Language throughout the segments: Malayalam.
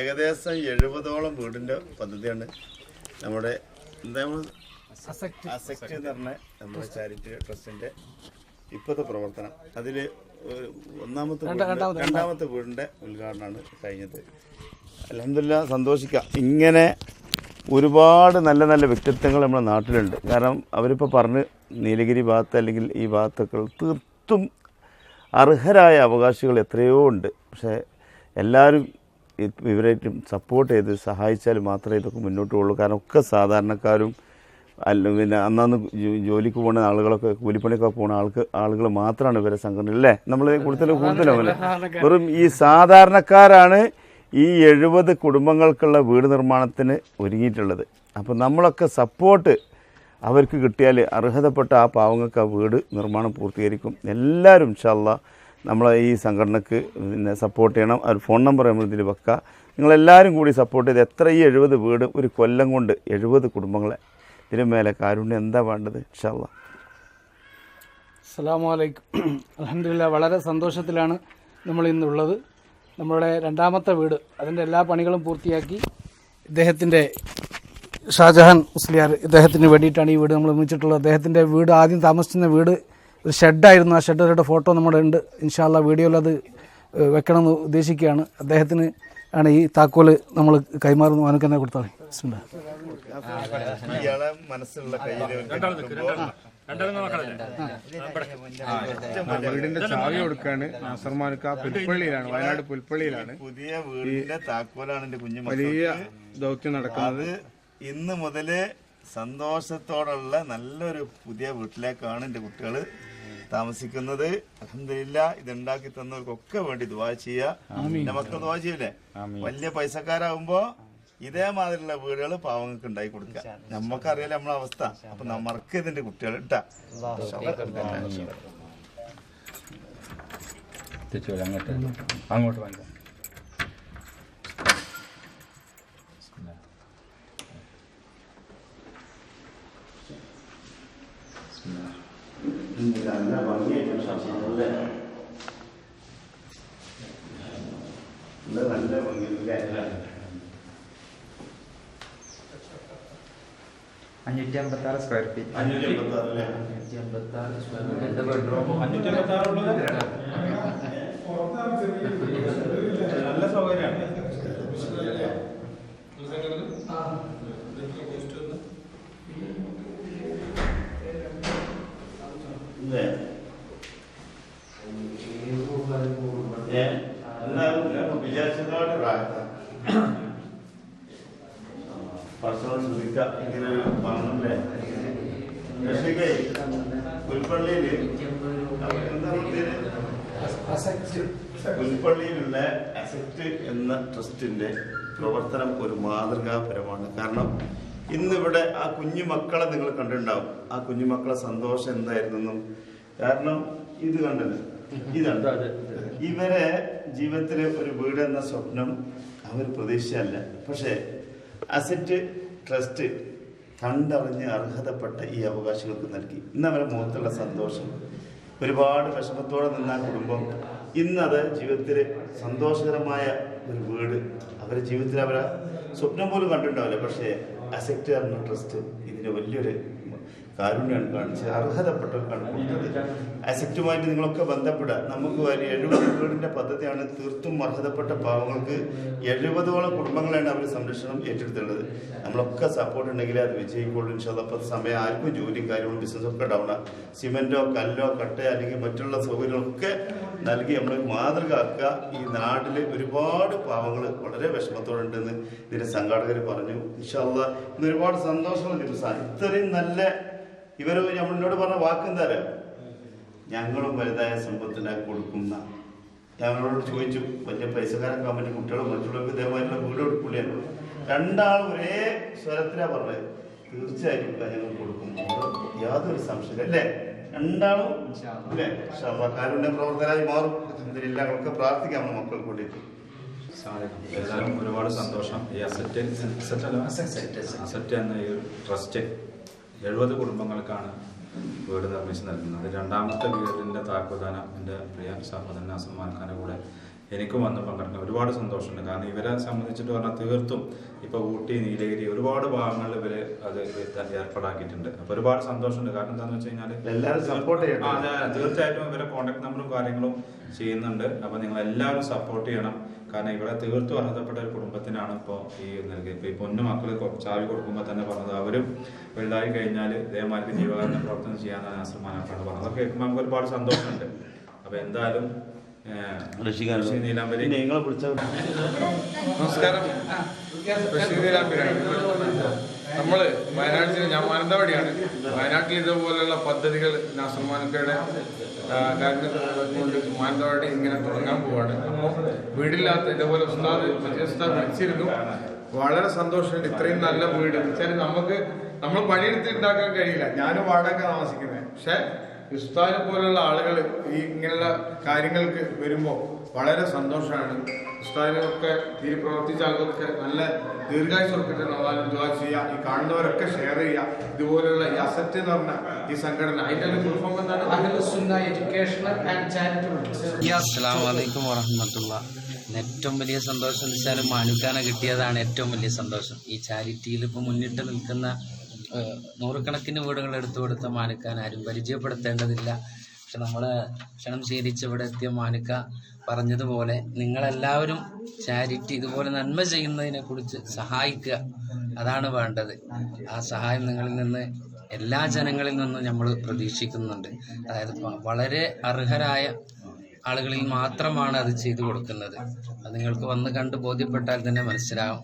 ഏകദേശം 70ഓളം വീടിൻ്റെ പദ്ധതിയാണ് നമ്മുടെ അസക്റ്റ് എന്ന് പറഞ്ഞ നമ്മുടെ ചാരിറ്റി ട്രസ്റ്റിൻ്റെ ഇപ്പോഴത്തെ പ്രവർത്തനം. അതിൽ രണ്ടാമത്തെ വീടിൻ്റെ ഉദ്ഘാടനമാണ് കഴിഞ്ഞത്. അൽഹംദുലില്ലാഹ് സന്തോഷിക്കാം. ഇങ്ങനെ ഒരുപാട് നല്ല നല്ല വ്യക്തിത്വങ്ങൾ നമ്മുടെ നാട്ടിലുണ്ട്. കാരണം അവരിപ്പോൾ പറഞ്ഞ് നീലഗിരി ഭാഗത്ത് അല്ലെങ്കിൽ ഈ ഭാഗത്തൊക്കെ തീർത്തും അർഹരായ അവകാശികൾ എത്രയോ ഉണ്ട്. പക്ഷേ എല്ലാവരും ഇവരായിട്ടും സപ്പോർട്ട് ചെയ്ത് സഹായിച്ചാൽ മാത്രമേ ഇതൊക്കെ മുന്നോട്ട് പോകുള്ളൂ. കാരണം ഒക്കെ സാധാരണക്കാരും പിന്നെ അന്നന്ന് ജോലിക്ക് പോകുന്ന ആളുകളൊക്കെ കൂലിപ്പണിയൊക്കെ പോകുന്ന ആളുകൾ മാത്രമാണ് ഇവരെ സംഘടന അല്ലേ. നമ്മൾ കൂടുതലും വെറും ഈ സാധാരണക്കാരാണ് ഈ 70 കുടുംബങ്ങൾക്കുള്ള വീട് നിർമ്മാണത്തിന് ഒരുങ്ങിയിട്ടുള്ളത്. അപ്പോൾ നമ്മളൊക്കെ സപ്പോർട്ട് അവർക്ക് കിട്ടിയാൽ അർഹതപ്പെട്ട ആ പാവങ്ങൾക്ക് ആ വീട് നിർമ്മാണം പൂർത്തീകരിക്കും. എല്ലാവരും ഇൻഷാ അല്ലാഹ് നമ്മളെ ഈ സംഘടനക്ക് പിന്നെ സപ്പോർട്ട് ചെയ്യണം. ഒരു ഫോൺ നമ്പർ നമ്മൾ ഇതിൽ വെക്കുക. നിങ്ങളെല്ലാവരും കൂടി സപ്പോർട്ട് ചെയ്ത് എത്ര ഈ 70 വീട് ഒരു കൊല്ലം കൊണ്ട് 70 കുടുംബങ്ങളെ ഇതിന് മേലെ കാരുണ്യം എന്താ വേണ്ടത് ഇൻഷാ അല്ലാഹ്. അസ്സലാമു അലൈക്കും. അൽഹംദുലില്ലാഹ് വളരെ സന്തോഷത്തിലാണ് നമ്മൾ ഇന്നുള്ളത്. നമ്മുടെ രണ്ടാമത്തെ വീട് അതിൻ്റെ എല്ലാ പണികളും പൂർത്തിയാക്കി ഇദ്ദേഹത്തിൻ്റെ ഷാജഹാൻ മുസ്ലിയാർ ഇദ്ദേഹത്തിന് വേണ്ടിയിട്ടാണ് ഈ വീട് നമ്മൾ നിർമ്മിച്ചിട്ടുള്ളത്. അദ്ദേഹത്തിൻ്റെ വീട് ആദ്യം താമസിച്ചിരുന്ന വീട് ഒരു ഷെഡായിരുന്നു. ആ ഷെഡിൻ്റെ ഫോട്ടോ നമ്മുടെ ഉണ്ട്. ഇൻഷാ അല്ലാഹ് വീഡിയോയിൽ അത് വെക്കണമെന്ന് ഉദ്ദേശിക്കുകയാണ്. അദ്ദേഹത്തിന് ആണ് ഈ താക്കോല് നമ്മൾ കൈമാറുന്നു. അവനക്ക് തന്നെ കൊടുത്താൽ വീടിന്റെ ചാവി കൊടുക്കാണ് നാസർമാർക്ക്. ആ പുൽപ്പള്ളിയിലാണ്, വയനാട് പുൽപ്പള്ളിയിലാണ് പുതിയ വീടിന്റെ താക്കോലാണ് എൻ്റെ കുഞ്ഞു വലിയ ദൗത്യം നടക്കുന്നത്. ഇന്ന് മുതല് സന്തോഷത്തോടുള്ള നല്ലൊരു പുതിയ വീട്ടിലേക്കാണ് എൻ്റെ കുട്ടികൾ താമസിക്കുന്നത്. അൽഹംദുലില്ലാഹ് ഇതുണ്ടാക്കി തന്നവർക്കൊക്കെ വേണ്ടി ദുആ ചെയ്യുക. എൻ്റെ മക്കൾ ദുആ ചെയ്യൂലേ? വലിയ പൈസക്കാരാകുമ്പോ ഇതേമാതിരിയുള്ള വീടുകൾ പാവങ്ങൾക്ക് ഉണ്ടാക്കി കൊടുക്കുക. നമ്മക്കറിയാലോ നമ്മളെ അവസ്ഥ. അപ്പൊ നമ്മൾക്ക് ഇതിന്റെ കുട്ടികൾ ഇട്ടാ അങ്ങോട്ട് വേണ്ട. നല്ല ഭംഗിയായിട്ട് നല്ല ഭംഗിയില്ലേ? 556 square feet. 556 square feet. 2 bedroom. 556 നല്ല സൗകര്യമാണ്. വിചാരിച്ചതോടെ ഭക്ഷണം ശ്രദ്ധിക്കുക. ഇങ്ങനെ പറഞ്ഞല്ലേ പുൽപ്പള്ളിയില് പുൽപ്പള്ളിയിലുള്ള അസക്റ്റ് എന്ന ട്രസ്റ്റിന്റെ പ്രവർത്തനം ഒരു മാതൃകാപരമാണ്. കാരണം ഇന്നിവിടെ ആ കുഞ്ഞു മക്കളെ നിങ്ങൾ കണ്ടിട്ടുണ്ടാവും. ആ കുഞ്ഞു മക്കളെ സന്തോഷം എന്തായിരുന്നെന്നും. കാരണം ഇത് കണ്ടത് ഇതാണ് ഇവരെ ജീവിതത്തിൽ ഒരു വീട് എന്ന സ്വപ്നം അവർ പ്രതീക്ഷയല്ല. പക്ഷേ അസറ്റ് ട്രസ്റ്റ് കണ്ടറിഞ്ഞ് അർഹതപ്പെട്ട ഈ അവകാശികൾക്ക് നൽകി. ഇന്ന് അവരുടെ മുഖത്തുള്ള സന്തോഷം, ഒരുപാട് വിഷമത്തോടെ നിന്ന കുടുംബം ഇന്നത് ജീവിതത്തിൽ സന്തോഷകരമായ ഒരു വീട് അവരുടെ ജീവിതത്തിൽ അവരെ സ്വപ്നം പോലും കണ്ടിട്ടുണ്ടാവില്ല. പക്ഷേ അസറ്റ് എന്ന ട്രസ്റ്റ് ഇതിന് വലിയൊരു കാരുണ്യമാണ് കാണിച്ചത്. അർഹതപ്പെട്ടവർക്കാണ് കൊടുത്തത്. അസറ്റുമായിട്ട് നിങ്ങളൊക്കെ ബന്ധപ്പെടുക. നമുക്ക് 70 വീടിന്റെ പദ്ധതിയാണ്. തീർത്തും അർഹതപ്പെട്ട പാവങ്ങൾക്ക് 70ഓളം കുടുംബങ്ങളാണ് അവർ സംരക്ഷണം ഏറ്റെടുത്തുള്ളത്. നമ്മളൊക്കെ സപ്പോർട്ട് ഉണ്ടെങ്കിൽ അത് വിജയിക്കുള്ളൂ ഇൻഷാ അല്ലാഹ്. അപ്പോൾ സമയം ആർക്കും ജോലിയും കാര്യങ്ങളും ബിസിനസ്സൊക്കെ ഡൗണാണ്. സിമെന്റോ കല്ലോ കട്ടയോ അല്ലെങ്കിൽ മറ്റുള്ള സൗകര്യങ്ങളൊക്കെ നൽകി നമ്മൾ മാതൃകയാക്കുക. ഈ നാട്ടിൽ ഒരുപാട് പാവങ്ങൾ വളരെ വിഷമത്തോടുണ്ടെന്ന് ഇതിന്റെ സംഘാടകർ പറഞ്ഞു. ഇൻഷാ അല്ലാഹ് ഇന്ന് ഒരുപാട് സന്തോഷമുള്ള ദിവസമാണ്. ഇത്രയും നല്ല ഇവർ നമ്മളോട് പറഞ്ഞ വാക്കെന്താ അറിയാം? ഞങ്ങളും വലുതായ സമ്പത്തിനാക്കി കൊടുക്കുന്ന. ഞങ്ങളോട് ചോദിച്ചു, വലിയ പൈസക്കാരൊക്കെ ആവാൻ പറ്റും കുട്ടികളും മറ്റുള്ളവർക്ക് ഇതേമാതിരിയുള്ള വീട് കൊടുക്കില്ല. രണ്ടാളും ഒരേ സ്വരത്തിലാ പറഞ്ഞത്. തീർച്ചയായിട്ടും ഞങ്ങൾ കൊടുക്കും, യാതൊരു സംശയം അല്ലേ? രണ്ടാളും അല്ലേ കാരുണ്യ പ്രവർത്തകരായി മാറും. ഇതിലില്ല ഞങ്ങൾക്ക് പ്രാർത്ഥിക്കാം നമ്മുടെ മക്കൾക്ക് വേണ്ടിയിട്ട്. ഏതായാലും ഒരുപാട് സന്തോഷം. ഈ അസറ്റ് എന്ന ഈ ട്രസ്റ്റ് 70 കുടുംബങ്ങൾക്കാണ് വീട് നിർമ്മിച്ച് നൽകുന്നത്. രണ്ടാമത്തെ വീടിൻ്റെ താക്കോൽദാനം എൻ്റെ പ്രിയ സഹോദരൻ നാസർ ഖാൻ്റെ കൂടെ എനിക്കും വന്ന് പങ്കെടുക്കണം. ഒരുപാട് സന്തോഷമുണ്ട്. കാരണം ഇവരെ സംബന്ധിച്ചിട്ട് പറഞ്ഞാൽ തീർത്തും ഇപ്പോൾ ഊട്ടി, നീലഗിരി ഒരുപാട് ഭാഗങ്ങളിൽ ഇവർ അത് ഏർപ്പാടാക്കിയിട്ടുണ്ട്. അപ്പോൾ ഒരുപാട് സന്തോഷമുണ്ട്. കാരണം എന്താണെന്ന് വെച്ച് കഴിഞ്ഞാൽ എല്ലാവരും സപ്പോർട്ട് ചെയ്യണം. അതെ, തീർച്ചയായിട്ടും ഇവരെ കോൺടാക്ട് നമ്പറും കാര്യങ്ങളും ചെയ്യുന്നുണ്ട്. അപ്പോൾ നിങ്ങൾ എല്ലാവരും സപ്പോർട്ട് ചെയ്യണം. കാരണം ഇവിടെ തീർത്തും അർഹതപ്പെട്ട ഒരു കുടുംബത്തിനാണ് ഇപ്പോൾ ഈ നൽകിയത്. ഇപ്പോൾ ഈ പൊന്നു മക്കൾ ചാവി കൊടുക്കുമ്പോൾ തന്നെ പറഞ്ഞത് അവരും വലുതായി കഴിഞ്ഞാൽ ഇതേമാതിരി ജീവകാരുണ്യ പ്രവർത്തനം ചെയ്യാനാണ് നാസർമാനാക്കാണ് പറഞ്ഞത്. അതൊക്കെ കേൾക്കുമ്പോൾ നമുക്ക് ഒരുപാട് സന്തോഷമുണ്ട്. അപ്പോൾ എന്തായാലും നീലാംബരി നിങ്ങളെ വിളിച്ച നമസ്കാരം. ബഷീർ നീലാംബരിയാണ്. നമ്മള് വയനാട് ജില്ല, ഞാൻ മാനന്തവാടിയാണ്. വയനാട്ടിൽ ഇതുപോലുള്ള പദ്ധതികൾ നാസർമാനക്കയുടെ കൊണ്ട് മാനന്തവാടി ഇങ്ങനെ തുടങ്ങാൻ പോവാണ്. അപ്പോൾ വീടില്ലാത്ത ഇതുപോലെ ഉസ്താദ് വിളിച്ചിരുന്നു. വളരെ സന്തോഷമുണ്ട്. ഇത്രയും നല്ല വീട് വെച്ചാൽ നമ്മൾ പണിയെടുത്തുണ്ടാക്കാൻ കഴിയില്ല. ഞാനും വാടക താമസിക്കുന്നത്. പക്ഷെ ഉസ്താദിനെ പോലുള്ള ആളുകൾ ഈ ഇങ്ങനെയുള്ള കാര്യങ്ങൾക്ക് വരുമ്പോൾ വളരെ സന്തോഷമാണ്. ഉസ്താദിനൊക്കെ തീരെ പ്രവർത്തിച്ച ആളുകൾക്ക് നല്ല ദീർഘായുസ് കൊടുക്കട്ടെ എന്നുള്ളതാണ് ദുആ ചെയ്യുക. ഈ കാണുന്നവരൊക്കെ ഷെയർ ചെയ്യുക. ഇതുപോലുള്ള ഈ അസറ്റ് എന്ന് പറഞ്ഞ ഈ സംഘടന, അതിന്റെ ഫുൾഫോം എന്താണ്? അസ്സലാമു അലൈക്കും വറഹ്മത്തുള്ളാഹി. ഏറ്റവും വലിയ സന്തോഷം എന്ന് വെച്ചാൽ മാനുക്കാനെ കിട്ടിയതാണ് ഏറ്റവും വലിയ സന്തോഷം. ഈ ചാരിറ്റിയിൽ ഇപ്പോൾ മുന്നിട്ട് നിൽക്കുന്ന നൂറുകണക്കിന് വീടുകൾ എടുത്തു കൊടുത്ത മാനുക്കാൻ ആരും പരിചയപ്പെടുത്തേണ്ടതില്ല. പക്ഷെ നമ്മളെ ക്ഷണം സ്വീകരിച്ച് ഇവിടെ എത്തിയ മാനുക്ക പറഞ്ഞതുപോലെ നിങ്ങളെല്ലാവരും ചാരിറ്റി ഇതുപോലെ നന്മ ചെയ്യുന്നതിനെ കുറിച്ച് സഹായിക്കുക, അതാണ് വേണ്ടത്. ആ സഹായം നിങ്ങളിൽ നിന്ന് എല്ലാ ജനങ്ങളിൽ നിന്നും നമ്മൾ പ്രതീക്ഷിക്കുന്നുണ്ട്. അതായത് വളരെ അർഹരായ ആളുകളിൽ മാത്രമാണ് അത് ചെയ്തു കൊടുക്കുന്നത്. അത് നിങ്ങൾക്ക് വന്ന് കണ്ട് ബോധ്യപ്പെട്ടാൽ തന്നെ മനസ്സിലാവും.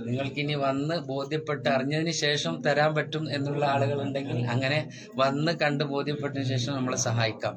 നിങ്ങൾക്കിനി വന്ന് ബോധ്യപ്പെട്ട് അറിഞ്ഞതിന് ശേഷം തരാൻ പറ്റും എന്നുള്ള ആളുകളുണ്ടെങ്കിൽ അങ്ങനെ വന്ന് കണ്ട് ബോധ്യപ്പെട്ടതിന് ശേഷം നമ്മളെ സഹായിക്കാം.